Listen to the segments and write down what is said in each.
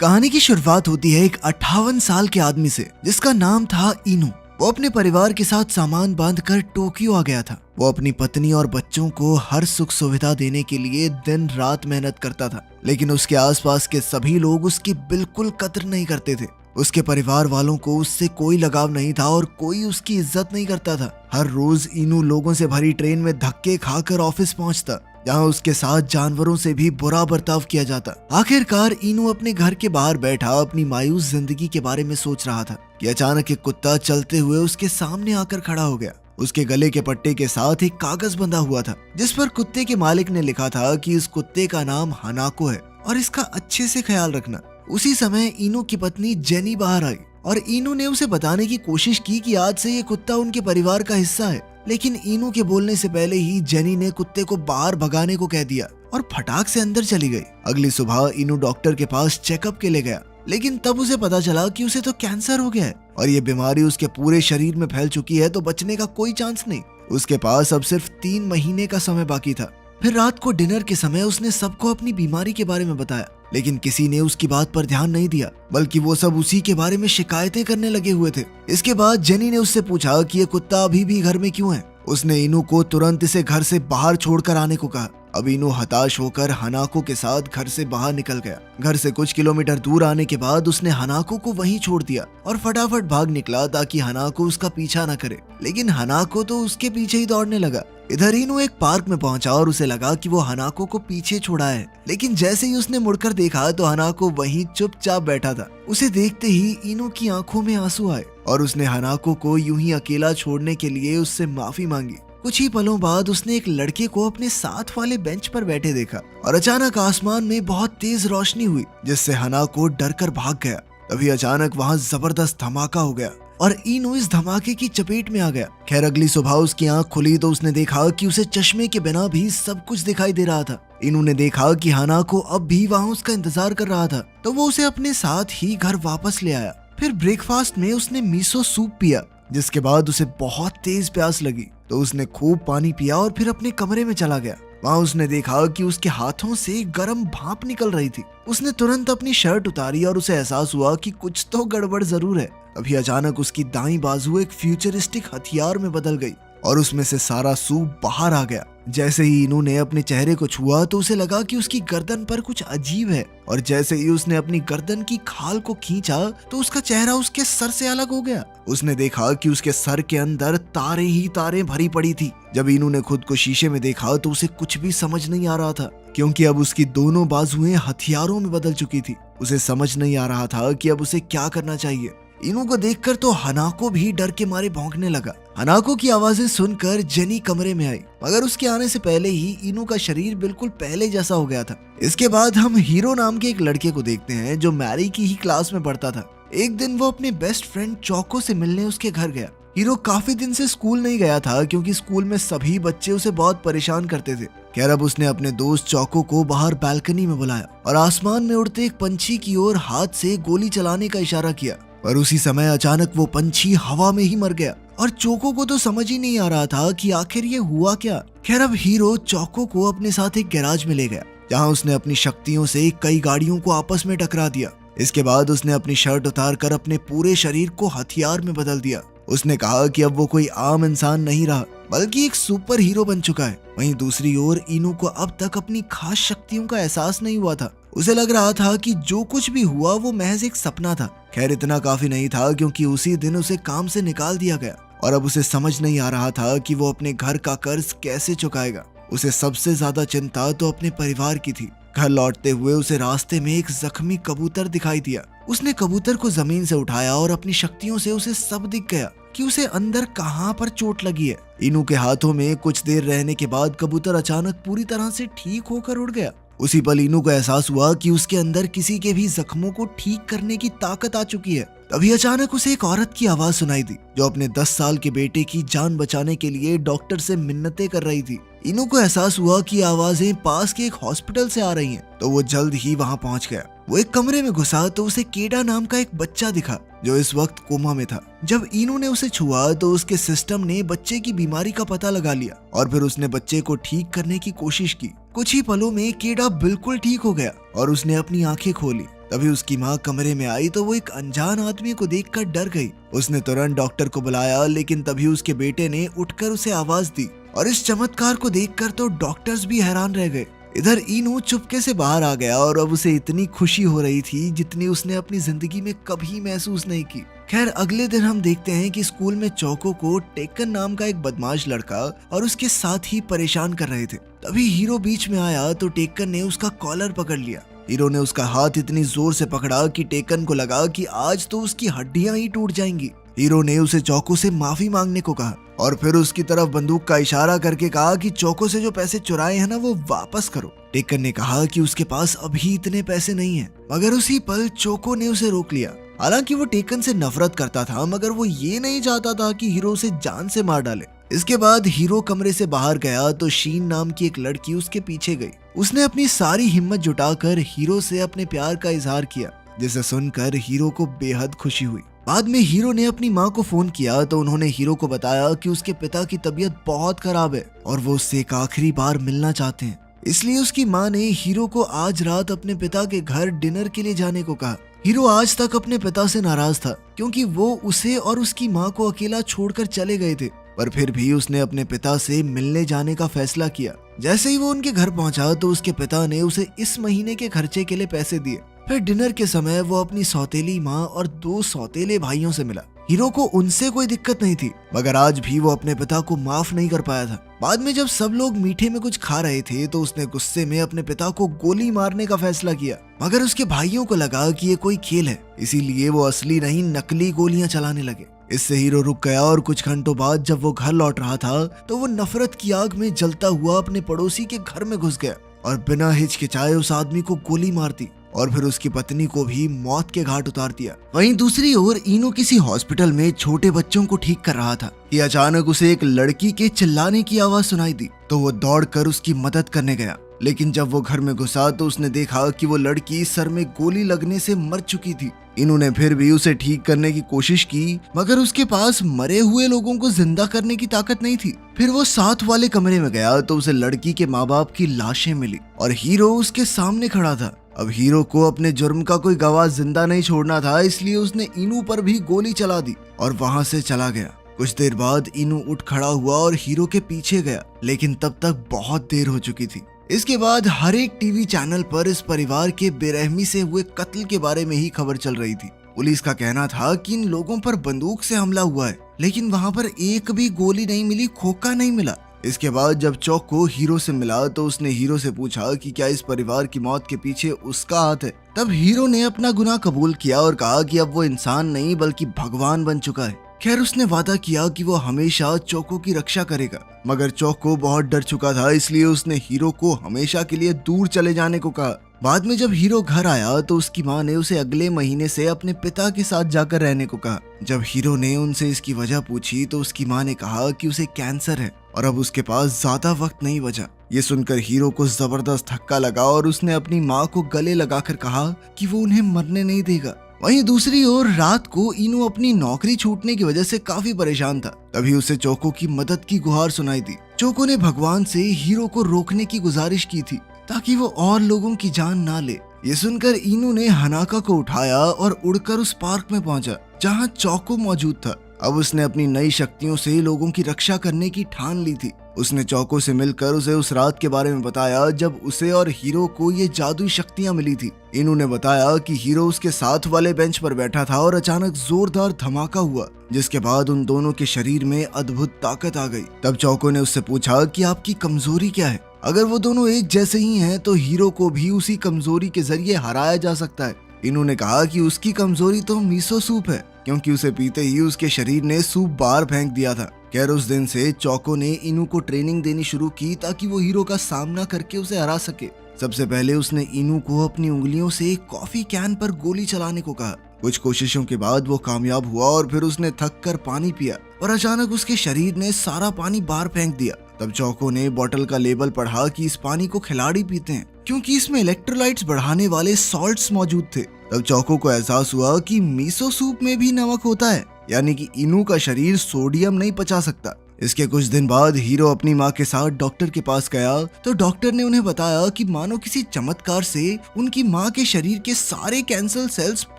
कहानी की शुरुआत होती है एक 58 साल के आदमी से जिसका नाम था इनू। वो अपने परिवार के साथ सामान बांधकर टोक्यो आ गया था। वो अपनी पत्नी और बच्चों को हर सुख सुविधा देने के लिए दिन रात मेहनत करता था, लेकिन उसके आसपास के सभी लोग उसकी बिल्कुल कद्र नहीं करते थे। उसके परिवार वालों को उससे कोई लगाव नहीं था और कोई उसकी इज्जत नहीं करता था। हर रोज इनू लोगों से भरी ट्रेन में धक्के खाकर ऑफिस पहुंचता, जहां उसके साथ जानवरों से भी बुरा बर्ताव किया जाता। आखिरकार इनू अपने घर के बाहर बैठा अपनी मायूस जिंदगी के बारे में सोच रहा था कि अचानक एक कुत्ता चलते हुए उसके सामने आकर खड़ा हो गया। उसके गले के पट्टे के साथ एक कागज बंधा हुआ था जिस पर कुत्ते के मालिक ने लिखा था कि इस कुत्ते का नाम हनाको है और इसका अच्छे से ख्याल रखना। उसी समय इनू की पत्नी जेनी बाहर आई और इनू ने उसे बताने की कोशिश की कि आज से ये कुत्ता उनके परिवार का हिस्सा है, लेकिन इनू के बोलने से पहले ही जेनी ने कुत्ते को बाहर भगाने को कह दिया और फटाक से अंदर चली गई। अगली सुबह इनू डॉक्टर के पास चेकअप के लिए गया, लेकिन तब उसे पता चला कि उसे तो कैंसर हो गया है और ये बीमारी उसके पूरे शरीर में फैल चुकी है, तो बचने का कोई चांस नहीं। उसके पास अब सिर्फ 3 महीने का समय बाकी था। फिर रात को डिनर के समय उसने सबको अपनी बीमारी के बारे में बताया, लेकिन किसी ने उसकी बात पर ध्यान नहीं दिया, बल्कि वो सब उसी के बारे में शिकायतें करने लगे हुए थे। इसके बाद जेनी ने उससे पूछा कि ये कुत्ता अभी भी घर में क्यों है। उसने इनू को तुरंत इसे घर से बाहर छोड़कर आने को कहा। अब इनू हताश होकर हनाको के साथ घर से बाहर निकल गया। घर से कुछ किलोमीटर दूर आने के बाद उसने हनाको को वहीं छोड़ दिया और फटाफट भाग निकला ताकि हनाको उसका पीछा न करे, लेकिन हनाको तो उसके पीछे ही दौड़ने लगा। इधर इनू एक पार्क में पहुंचा और उसे लगा कि वो हनाको को पीछे छोड़ा है, लेकिन जैसे ही उसने मुड़कर देखा तो हनाको वहीं चुपचाप बैठा था। उसे देखते ही इनू की आंखों में आंसू आए और उसने हनाको को यूं ही अकेला छोड़ने के लिए उससे माफी मांगी। कुछ ही पलों बाद उसने एक लड़के को अपने साथ वाले बेंच पर बैठे देखा और अचानक आसमान में बहुत तेज रोशनी हुई जिससे हनाको डरकर भाग गया। तभी अचानक वहां जबरदस्त धमाका हो गया और इनू इस धमाके की चपेट में आ गया। खैर अगली सुबह उसकी आंख खुली तो उसने देखा कि उसे चश्मे के बिना भी सब कुछ दिखाई दे रहा था। इनू ने देखा कि हनाको अब भी वहां उसका इंतजार कर रहा था, तो वो उसे अपने साथ ही घर वापस ले आया। फिर ब्रेकफास्ट में उसने मिसो सूप पिया, जिसके बाद उसे बहुत तेज प्यास लगी, तो उसने खूब पानी पिया और फिर अपने कमरे में चला गया। वहाँ उसने देखा कि उसके हाथों से गर्म भाप निकल रही थी। उसने तुरंत अपनी शर्ट उतारी और उसे एहसास हुआ कि कुछ तो गड़बड़ जरूर है। अभी अचानक उसकी दाईं बाजू एक फ्यूचरिस्टिक हथियार में बदल गई और उसमें से सारा सूप बाहर आ गया। जैसे ही इनू ने अपने चेहरे को छुआ तो उसे लगा कि उसकी गर्दन पर कुछ अजीब है, और जैसे ही उसने अपनी गर्दन की खाल को खींचा तो उसका चेहरा उसके सर से अलग हो गया। उसने देखा कि उसके सर के अंदर तारे ही तारे भरी पड़ी थी। जब इनू ने खुद को शीशे में देखा तो उसे कुछ भी समझ नहीं आ रहा था, क्योंकि अब उसकी दोनों बाजुएं हथियारों में बदल चुकी थी। उसे समझ नहीं आ रहा था कि अब उसे क्या करना चाहिए। इनू को देखकर तो हनाको भी डर के मारे भौंकने लगा। हनाको की आवाजें सुनकर जेनी कमरे में आई, मगर उसके आने से पहले ही इनू का शरीर बिल्कुल पहले जैसा हो गया था। इसके बाद हम हीरो नाम के एक लड़के को देखते हैं जो मैरी की ही क्लास में पढ़ता था। एक दिन वो अपने बेस्ट फ्रेंड चौको से मिलने उसके घर गया। हीरो काफी दिन से स्कूल नहीं गया था क्योंकि स्कूल में सभी बच्चे उसे बहुत परेशान करते थे। खैर अब उसने अपने दोस्त चौको को बाहर बालकनी में बुलाया और आसमान में उड़ते एक पंछी की ओर हाथ से गोली चलाने का इशारा किया, पर उसी समय अचानक वो पंछी हवा में ही मर गया और चौको को तो समझ ही नहीं आ रहा था कि आखिर ये हुआ क्या। खैर अब हीरो चौको को अपने साथ एक गैराज में ले गया, जहां उसने अपनी शक्तियों से कई गाड़ियों को आपस में टकरा दिया। इसके बाद उसने अपनी शर्ट उतार कर अपने पूरे शरीर को हथियार में बदल दिया। उसने कहा कि अब वो कोई आम इंसान नहीं रहा, बल्कि एक सुपर हीरो बन चुका है। वहीं दूसरी ओर इनू को अब तक अपनी खास शक्तियों का एहसास नहीं हुआ था। उसे लग रहा था कि जो कुछ भी हुआ वो महज एक सपना था। खैर इतना काफी नहीं था, क्योंकि उसी दिन उसे काम से निकाल दिया गया और अब उसे समझ नहीं आ रहा था कि वो अपने घर का कर्ज कैसे चुकाएगा। उसे सबसे ज्यादा चिंता तो अपने परिवार की थी। घर लौटते हुए उसे रास्ते में एक जख्मी कबूतर दिखाई दिया। उसने कबूतर को जमीन से उठाया और अपनी शक्तियों से उसे सब दिख गया कि उसे अंदर कहां पर चोट लगी है। इनू के हाथों में कुछ देर रहने के बाद कबूतर अचानक पूरी तरह से ठीक होकर उड़ गया। उसी पल इनू को एहसास हुआ कि उसके अंदर किसी के भी जख्मों को ठीक करने की ताकत आ चुकी है। तभी अचानक उसे एक औरत की आवाज सुनाई दी जो अपने 10 साल के बेटे की जान बचाने के लिए डॉक्टर से मिन्नतें कर रही थी। इनू को एहसास हुआ कि आवाजें पास के एक हॉस्पिटल से आ रही हैं, तो वो जल्द ही वहां पहुंच गया। वो एक कमरे में घुसा तो उसे केडा नाम का एक बच्चा दिखा जो इस वक्त कोमा में था। जब इनू ने उसे छुआ तो उसके सिस्टम ने बच्चे की बीमारी का पता लगा लिया और फिर उसने बच्चे को ठीक करने की कोशिश की। कुछ ही पलों में केडा बिल्कुल ठीक हो गया और उसने अपनी आंखें खोली। तभी उसकी माँ कमरे में आई तो वो एक अनजान आदमी को देखकर डर गई। उसने तुरंत डॉक्टर को बुलाया, लेकिन तभी उसके बेटे ने उठकर उसे आवाज दी और इस चमत्कार को देखकर तो डॉक्टर्स भी हैरान रह गए। इधर इनू चुपके से बाहर आ गया और अब उसे इतनी खुशी हो रही थी जितनी उसने अपनी जिंदगी में कभी महसूस नहीं की। खैर अगले दिन हम देखते हैं कि स्कूल में चौको को टेकन नाम का एक बदमाश लड़का और उसके साथ ही परेशान कर रहे थे। तभी हीरो बीच में आया तो टेकन ने उसका कॉलर पकड़ लिया। हीरो ने उसका हाथ इतनी जोर से पकड़ा कि टेकन को लगा कि आज तो उसकी हड्डियां ही टूट जाएंगी। हीरो ने उसे चौको से माफी मांगने को कहा और फिर उसकी तरफ बंदूक का इशारा करके कहा कि चौको से जो पैसे चुराए हैं ना वो वापस करो। टेकन ने कहा कि उसके पास अभी इतने पैसे नहीं हैं, मगर उसी पल चौको ने उसे रोक लिया। हालांकि वो टेकन से नफरत करता था, मगर वो ये नहीं चाहता था कि हीरो उसे जान से मार डाले। इसके बाद हीरो कमरे से बाहर गया तो शीन नाम की एक लड़की उसके पीछे गई। उसने अपनी सारी हिम्मत जुटाकर हीरो से अपने प्यार का इजहार किया, जिसे सुनकर हीरो को बेहद खुशी हुई। बाद में हीरो ने अपनी माँ को फोन किया तो उन्होंने हीरो को बताया कि उसके पिता की तबीयत बहुत खराब है और वो उससे एक आखिरी बार मिलना चाहते हैं। इसलिए उसकी माँ ने हीरो को आज रात अपने पिता के घर डिनर के लिए जाने को कहा। हीरो आज तक अपने पिता से नाराज था क्योंकि वो उसे और उसकी माँ को अकेला छोड़कर चले गए थे, पर फिर भी उसने अपने पिता से मिलने जाने का फैसला किया। जैसे ही वो उनके घर पहुंचा तो उसके पिता ने उसे इस महीने के खर्चे के लिए पैसे दिए। फिर डिनर के समय वो अपनी सौतेली माँ और 2 सौतेले भाइयों से मिला। हीरो को उनसे कोई दिक्कत नहीं थी, मगर आज भी वो अपने पिता को माफ नहीं कर पाया था। बाद में जब सब लोग मीठे में कुछ खा रहे थे तो उसने गुस्से में अपने पिता को गोली मारने का फैसला किया, मगर उसके भाइयों को लगा कि ये कोई खेल है, इसीलिए वो असली नहीं नकली गोलियां चलाने लगे। इससे हीरो रुक गया और कुछ घंटों बाद जब वो घर लौट रहा था तो वो नफरत की आग में जलता हुआ अपने पड़ोसी के घर में घुस गया और बिना हिचकिचाए उस आदमी को गोली मार दी और फिर उसकी पत्नी को भी मौत के घाट उतार दिया। वहीं दूसरी ओर इनो किसी हॉस्पिटल में छोटे बच्चों को ठीक कर रहा था कि अचानक उसे एक लड़की के चिल्लाने की आवाज सुनाई दी तो वो दौड़कर उसकी मदद करने गया। लेकिन जब वो घर में घुसा तो उसने देखा कि वो लड़की सर में गोली लगने से मर चुकी थी। इन्होंने फिर भी उसे ठीक करने की कोशिश की, मगर उसके पास मरे हुए लोगों को जिंदा करने की ताकत नहीं थी। फिर वो साथ वाले कमरे में गया तो उसे लड़की के माँ बाप की लाशें मिली और हीरो उसके सामने खड़ा था। अब हीरो को अपने जुर्म का कोई गवाह जिंदा नहीं छोड़ना था, इसलिए उसने इनू पर भी गोली चला दी और वहां से चला गया। कुछ देर बाद इनू उठ खड़ा हुआ और हीरो के पीछे गया, लेकिन तब तक बहुत देर हो चुकी थी। इसके बाद हर एक टीवी चैनल पर इस परिवार के बेरहमी से हुए कत्ल के बारे में ही खबर चल रही थी। पुलिस का कहना था कि इन लोगों पर बंदूक से हमला हुआ है, लेकिन वहां पर एक भी गोली नहीं मिली, खोखा नहीं मिला। इसके बाद जब चौको हीरो से मिला तो उसने हीरो से पूछा कि क्या इस परिवार की मौत के पीछे उसका हाथ है। तब हीरो ने अपना गुनाह कबूल किया और कहा कि अब वो इंसान नहीं बल्कि भगवान बन चुका है। खैर उसने वादा किया कि वो हमेशा चौको की रक्षा करेगा, मगर चौको बहुत डर चुका था, इसलिए उसने हीरो को हमेशा के लिए दूर चले जाने को कहा। बाद में जब हीरो घर आया तो उसकी माँ ने उसे अगले महीने से अपने पिता के साथ जाकर रहने को कहा। जब हीरो ने उनसे इसकी वजह पूछी तो उसकी माँ ने कहा कि उसे कैंसर है और अब उसके पास ज्यादा वक्त नहीं बचा। ये सुनकर हीरो को जबरदस्त धक्का लगा और उसने अपनी माँ को गले लगाकर कहा कि वो उन्हें मरने नहीं देगा। वहीं दूसरी ओर रात को इनू अपनी नौकरी छूटने की वजह से काफी परेशान था। तभी उसे चौको की मदद की गुहार सुनाई दी। चौको ने भगवान से हीरो को रोकने की गुजारिश की थी ताकि वो और लोगों की जान ना ले। ये सुनकर इनू ने हनाका को उठाया और उड़कर उस पार्क में पहुंचा जहां चौको मौजूद था। अब उसने अपनी नई शक्तियों से लोगों की रक्षा करने की ठान ली थी। उसने चौको से मिलकर उसे उस रात के बारे में बताया जब उसे और हीरो को ये जादुई शक्तियां मिली थी। इनू ने बताया कि हीरो उसके साथ वाले बेंच पर बैठा था और अचानक जोरदार धमाका हुआ, जिसके बाद उन दोनों के शरीर में अद्भुत ताकत आ गई। तब चौको ने उससे पूछा कि आपकी कमजोरी क्या है। अगर वो दोनों एक जैसे ही हैं तो हीरो को भी उसी कमजोरी के जरिए हराया जा सकता है। इन्होंने कहा कि उसकी कमजोरी तो मीसो सूप है, क्योंकि उसे पीते ही उसके शरीर ने सूप बाहर फेंक दिया था। खैर उस दिन से चौको ने इनू को ट्रेनिंग देनी शुरू की ताकि वो हीरो का सामना करके उसे हरा सके। सबसे पहले उसने इनू को अपनी उंगलियों से कॉफी कैन पर गोली चलाने को कहा। कुछ कोशिशों के बाद वो कामयाब हुआ और फिर उसने थक कर पानी पिया और अचानक उसके शरीर ने सारा पानी बाहर फेंक दिया। तब चौको ने बोतल का लेबल पढ़ा कि इस पानी को खिलाड़ी पीते हैं क्योंकि इसमें इलेक्ट्रोलाइट्स बढ़ाने वाले सॉल्ट्स मौजूद थे। तब चौको को एहसास हुआ कि मीसो सूप में भी नमक होता है, यानी कि इनू का शरीर सोडियम नहीं पचा सकता। इसके कुछ दिन बाद हीरो अपनी माँ के साथ डॉक्टर के पास गया तो डॉक्टर ने उन्हें बताया कि मानो किसी चमत्कार से उनकी माँ के शरीर के सारे कैंसर सेल्स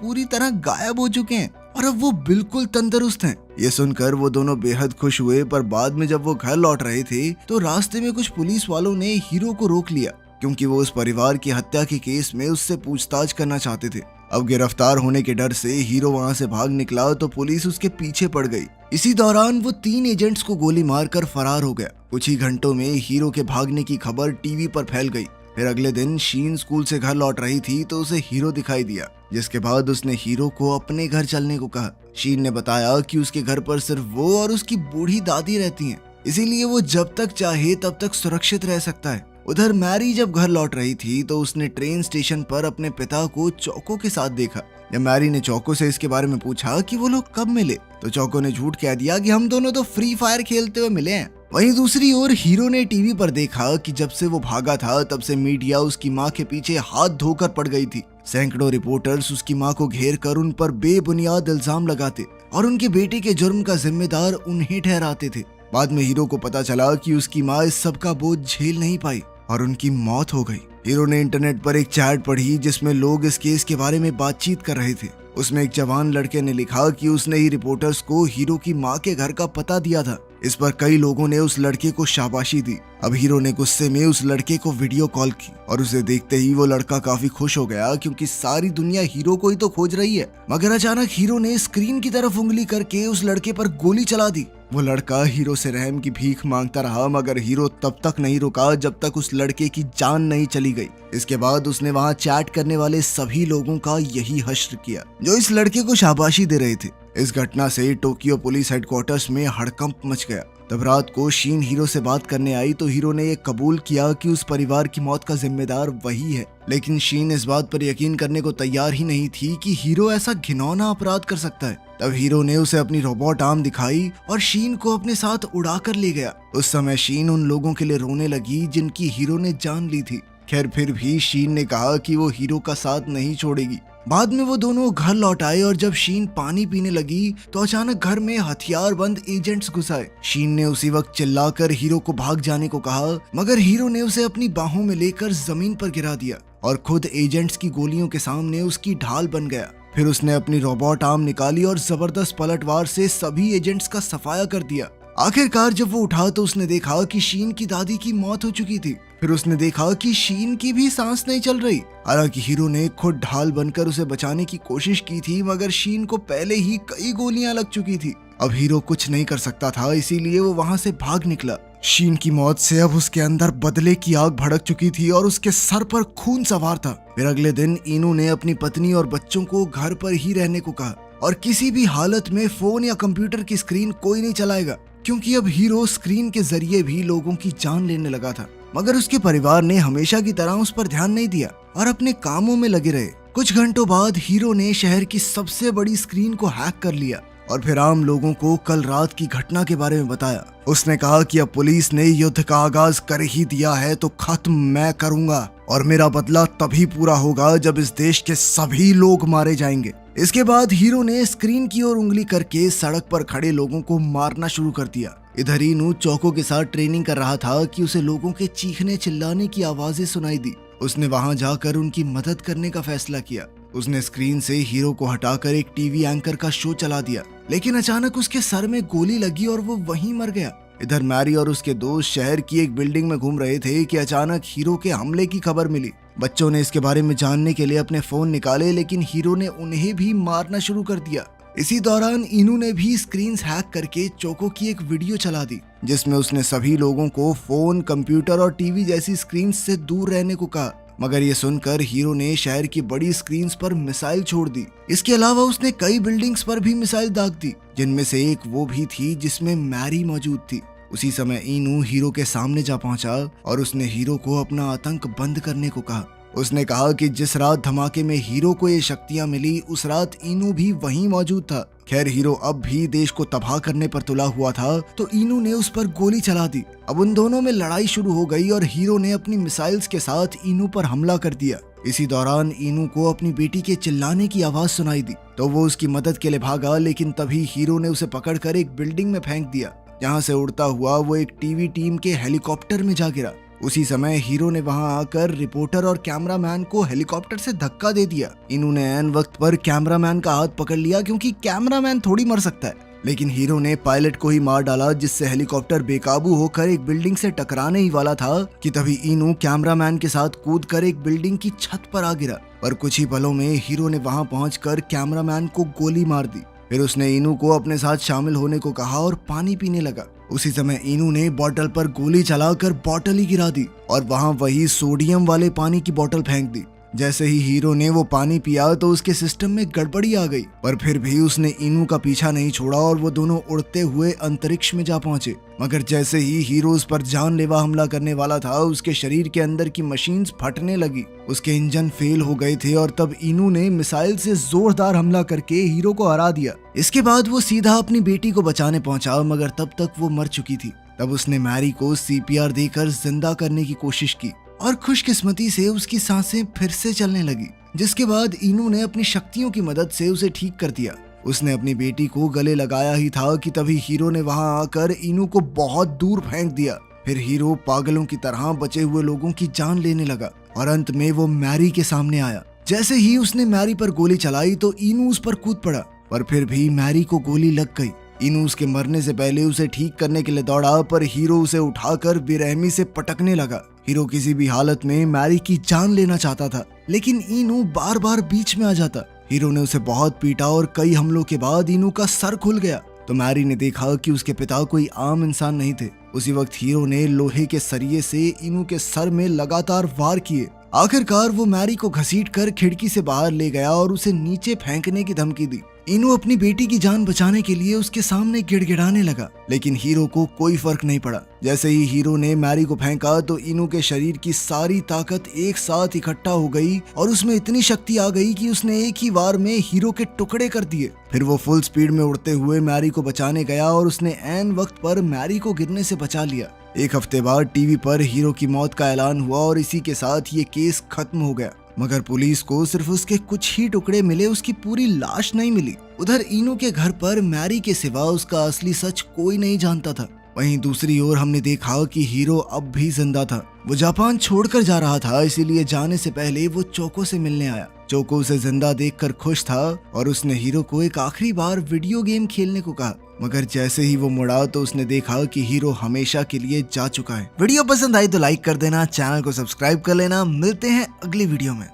पूरी तरह गायब हो चुके हैं और अब वो बिल्कुल तंदुरुस्त हैं। ये सुनकर वो दोनों बेहद खुश हुए, पर बाद में जब वो घर लौट रहे थे तो रास्ते में कुछ पुलिस वालों ने हीरो को रोक लिया क्योंकि वो उस परिवार की हत्या के केस में उससे पूछताछ करना चाहते थे। अब गिरफ्तार होने के डर से हीरो वहाँ से भाग निकला तो पुलिस उसके पीछे पड़ गई। इसी दौरान वो 3 एजेंट्स को गोली मारकर फरार हो गया। कुछ ही घंटों में हीरो के भागने की खबर टीवी पर फैल गई। फिर अगले दिन शीन स्कूल से घर लौट रही थी तो उसे हीरो दिखाई दिया, जिसके बाद उसने हीरो को अपने घर चलने को कहा। शीन ने बताया कि उसके घर पर सिर्फ वो और उसकी बूढ़ी दादी रहती हैं, इसीलिए वो जब तक चाहे तब तक सुरक्षित रह सकता है। उधर मैरी जब घर लौट रही थी तो उसने ट्रेन स्टेशन पर अपने पिता को चौको के साथ देखा। जब मैरी ने चौको से इसके बारे में पूछा कि वो लोग कब मिले तो चौको ने झूठ कह दिया कि हम दोनों तो फ्री फायर खेलते हुए मिले हैं। वहीं दूसरी ओर हीरो ने टीवी पर देखा कि जब से वो भागा था तब से मीडिया उसकी माँ के पीछे हाथ धोकर पड़ गई थी। सैकड़ों रिपोर्टर्स उसकी माँ को घेर कर उन पर बेबुनियाद इल्जाम लगाते और उनके बेटे के जुर्म का जिम्मेदार उन्हें ठहराते थे। बाद में हीरो को पता चला कि उसकी माँ इस सब का बोझ झेल नहीं पाई और उनकी मौत हो गई। हीरो ने इंटरनेट पर एक चैट पढ़ी जिसमें लोग इस केस के बारे में बातचीत कर रहे थे। उसमें एक जवान लड़के ने लिखा कि उसने ही रिपोर्टर्स को हीरो की माँ के घर का पता दिया था। इस पर कई लोगों ने उस लड़के को शाबाशी दी। अब हीरो ने गुस्से में उस लड़के को वीडियो कॉल की और उसे देखते ही वो लड़का काफी खुश हो गया क्योंकि सारी दुनिया हीरो को ही तो खोज रही है। मगर अचानक हीरो ने स्क्रीन की तरफ उंगली करके उस लड़के पर गोली चला दी। वो लड़का हीरो से रहम की भीख मांगता रहा मगर हीरो तब तक नहीं रुका जब तक उस लड़के की जान नहीं चली गई। इसके बाद उसने वहाँ चैट करने वाले सभी लोगों का यही हश्र किया जो इस लड़के को शाबाशी दे रहे थे। इस घटना से टोक्यो पुलिस हेडक्वार्टर्स में हड़कंप मच गया। तब रात को शीन हीरो से बात करने आई तो हीरो ने ये कबूल किया कि उस परिवार की मौत का जिम्मेदार वही है। लेकिन शीन इस बात पर यकीन करने को तैयार ही नहीं थी कि हीरो ऐसा घिनौना अपराध कर सकता है। तब हीरो ने उसे अपनी रोबोट आर्म दिखाई और शीन को अपने साथ उड़ा कर ले गया। उस समय शीन उन लोगों के लिए रोने लगी जिनकी हीरो ने जान ली थी। खैर फिर भी शीन ने कहा कि वो हीरो का साथ नहीं छोड़ेगी। बाद में वो दोनों घर लौट आए और जब शीन पानी पीने लगी तो अचानक घर में हथियारबंद एजेंट्स घुस आए। शीन ने उसी वक्त चिल्लाकर हीरो को भाग जाने को कहा मगर हीरो ने उसे अपनी बाहों में लेकर जमीन पर गिरा दिया और खुद एजेंट्स की गोलियों के सामने उसकी ढाल बन गया। फिर उसने अपनी रोबोट आर्म निकाली और जबरदस्त पलटवार से सभी एजेंट्स का सफाया कर दिया। आखिरकार जब वो उठा तो उसने देखा कि शीन की दादी की मौत हो चुकी थी। फिर उसने देखा कि शीन की भी सांस नहीं चल रही। हालांकि हीरो ने खुद ढाल बनकर उसे बचाने की कोशिश की थी मगर शीन को पहले ही कई गोलियां लग चुकी थी। अब हीरो कुछ नहीं कर सकता था, इसीलिए वो वहां से भाग निकला। शीन की मौत से अब उसके अंदर बदले की आग भड़क चुकी थी और उसके सर पर खून सवार था। फिर अगले दिन इनू ने अपनी पत्नी और बच्चों को घर पर ही रहने को कहा और किसी भी हालत में फोन या कंप्यूटर की स्क्रीन कोई नहीं चलाएगा क्योंकि अब हीरो स्क्रीन के जरिए भी लोगों की जान लेने लगा था। मगर उसके परिवार ने हमेशा की तरह उस पर ध्यान नहीं दिया और अपने कामों में लगे रहे। कुछ घंटों बाद हीरो ने शहर की सबसे बड़ी स्क्रीन को हैक कर लिया और फिर आम लोगों को कल रात की घटना के बारे में बताया। उसने कहा कि अब पुलिस ने युद्ध का आगाज कर ही दिया है तो खत्म मैं करूंगा और मेरा बदला तभी पूरा होगा जब इस देश के सभी लोग मारे जाएंगे। इसके बाद हीरो ने स्क्रीन की ओर उंगली करके सड़क पर खड़े लोगों को मारना शुरू कर दिया। इधर इनू चौको के साथ ट्रेनिंग कर रहा था कि उसे लोगों के चीखने चिल्लाने की आवाजें सुनाई दी। उसने वहां जाकर उनकी मदद करने का फैसला किया। उसने स्क्रीन से हीरो को हटाकर एक टीवी एंकर का शो चला दिया, लेकिन अचानक उसके सर में गोली लगी और वो वहीं मर गया। इधर मैरी और उसके दोस्त शहर की एक बिल्डिंग में घूम रहे थे कि अचानक हीरो के हमले की खबर मिली। बच्चों ने इसके बारे में जानने के लिए अपने फोन निकाले लेकिन हीरो ने उन्हें भी मारना शुरू कर दिया। इसी दौरान इनू ने भी स्क्रीन्स हैक करके चोको की एक वीडियो चला दी जिसमें उसने सभी लोगों को फोन, कंप्यूटर और टीवी जैसी स्क्रीन से दूर रहने को कहा। मगर ये सुनकर हीरो ने शहर की बड़ी स्क्रीन्स पर मिसाइल छोड़ दी। इसके अलावा उसने कई बिल्डिंग्स पर भी मिसाइल दाग दी, जिनमें से एक वो भी थी जिसमें मैरी मौजूद थी। उसी समय इनू हीरो के सामने जा पहुंचा और उसने हीरो को अपना आतंक बंद करने को कहा। उसने कहा कि जिस रात धमाके में हीरो को ये शक्तियां मिली उस रात इनू भी वहीं मौजूद था। खैर हीरो अब भी देश को तबाह करने पर तुला हुआ था तो इनू ने उस पर गोली चला दी। अब उन दोनों में लड़ाई शुरू हो गई और हीरो ने अपनी मिसाइल्स के साथ इनू पर हमला कर दिया। इसी दौरान इनू को अपनी बेटी के चिल्लाने की आवाज सुनाई दी तो वो उसकी मदद के लिए भागा, लेकिन तभी हीरो ने उसे पकड़कर एक बिल्डिंग में फेंक दिया। जहाँ से उड़ता हुआ वो एक टीवी टीम के हेलीकॉप्टर में जा गिरा। उसी समय हीरो ने वहां आकर रिपोर्टर और कैमरामैन को हेलीकॉप्टर से धक्का दे दिया। इनू ने ऐन वक्त पर कैमरामैन का हाथ पकड़ लिया क्योंकि कैमरामैन थोड़ी मर सकता है, लेकिन हीरो ने पायलट को ही मार डाला, जिससे हेलीकॉप्टर बेकाबू होकर एक बिल्डिंग से टकराने ही वाला था कि तभी इनू कैमरामैन के साथ कूदकर एक बिल्डिंग की छत पर आ गिरा। पर कुछ ही पलों में हीरो ने वहां पहुंचकर कैमरामैन को गोली मार दी। फिर उसने इनू को अपने साथ शामिल होने को कहा और पानी पीने लगा। उसी समय इनू ने बोतल पर गोली चलाकर बोतल ही गिरा दी और वहां वही सोडियम वाले पानी की बोतल फेंक दी। जैसे ही हीरो ने वो पानी पिया तो उसके सिस्टम में गड़बड़ी आ गई, पर फिर भी उसने इनू का पीछा नहीं छोड़ा और वो दोनों उड़ते हुए अंतरिक्ष में जा पहुंचे। मगर जैसे ही हीरो उस पर जानलेवा हमला करने वाला था, उसके शरीर के अंदर की मशीन्स फटने लगी। उसके इंजन फेल हो गए थे और तब इनू ने मिसाइल से जोरदार हमला करके हीरो को हरा दिया। इसके बाद वो सीधा अपनी बेटी को बचाने पहुंचा, मगर तब तक वो मर चुकी थी। तब उसने मैरी को सीपीआर देकर जिंदा करने की कोशिश की और खुशकिस्मती से उसकी सांसें फिर से चलने लगी, जिसके बाद इनू ने अपनी शक्तियों की मदद से उसे ठीक कर दिया। उसने अपनी बेटी को गले लगाया ही था कि तभी हीरो ने वहां आकर इनू को बहुत दूर फेंक दिया। फिर हीरो पागलों की तरह बचे हुए लोगों की जान लेने लगा और अंत में वो मैरी के सामने आया। जैसे ही उसने मैरी पर गोली चलाई तो इनू उस पर कूद पड़ा, पर फिर भी मैरी को गोली लग गई। इनू उसके मरने से पहले उसे ठीक करने के लिए दौड़ा, पर हीरो उसे उठाकर बेरहमी से पटकने लगा। हीरो किसी भी हालत में मैरी की जान लेना चाहता था, लेकिन इनू बार बार बीच में आ जाता। हीरो ने उसे बहुत पीटा और कई हमलों के बाद इनू का सर खुल गया तो मैरी ने देखा कि उसके पिता कोई आम इंसान नहीं थे। उसी वक्त हीरो ने लोहे के सरिये से इनू के सर में लगातार वार किए। आखिरकार वो मैरी को घसीटकर खिड़की से बाहर ले गया और उसे नीचे फेंकने की धमकी दी। इनू अपनी बेटी की जान बचाने के लिए उसके सामने गिड़गिड़ाने लगा, लेकिन हीरो को कोई फर्क नहीं पड़ा। जैसे ही हीरो ने मैरी को फेंका तो इनू के शरीर की सारी ताकत एक साथ इकट्ठा हो गई और उसमें इतनी शक्ति आ गई कि उसने एक ही वार में हीरो के टुकड़े कर दिए। फिर वो फुल स्पीड में उड़ते हुए मैरी को बचाने गया और उसने ऐन वक्त पर मैरी को गिरने से बचा लिया। एक हफ्ते बाद टीवी पर हीरो की मौत का ऐलान हुआ और इसी के साथ ये केस खत्म हो गया। मगर पुलिस को सिर्फ उसके कुछ ही टुकड़े मिले, उसकी पूरी लाश नहीं मिली। उधर इनू के घर पर मैरी के सिवा उसका असली सच कोई नहीं जानता था। वहीं दूसरी ओर हमने देखा कि हीरो अब भी जिंदा था। वो जापान छोड़कर जा रहा था, इसीलिए जाने से पहले वो चोको से मिलने आया। चोको उसे जिंदा देखकर खुश था और उसने हीरो को एक आखिरी बार वीडियो गेम खेलने को कहा। मगर जैसे ही वो मुड़ा तो उसने देखा कि हीरो हमेशा के लिए जा चुका है। वीडियो पसंद आई तो लाइक कर देना, चैनल को सब्सक्राइब कर लेना। मिलते हैं अगली वीडियो में।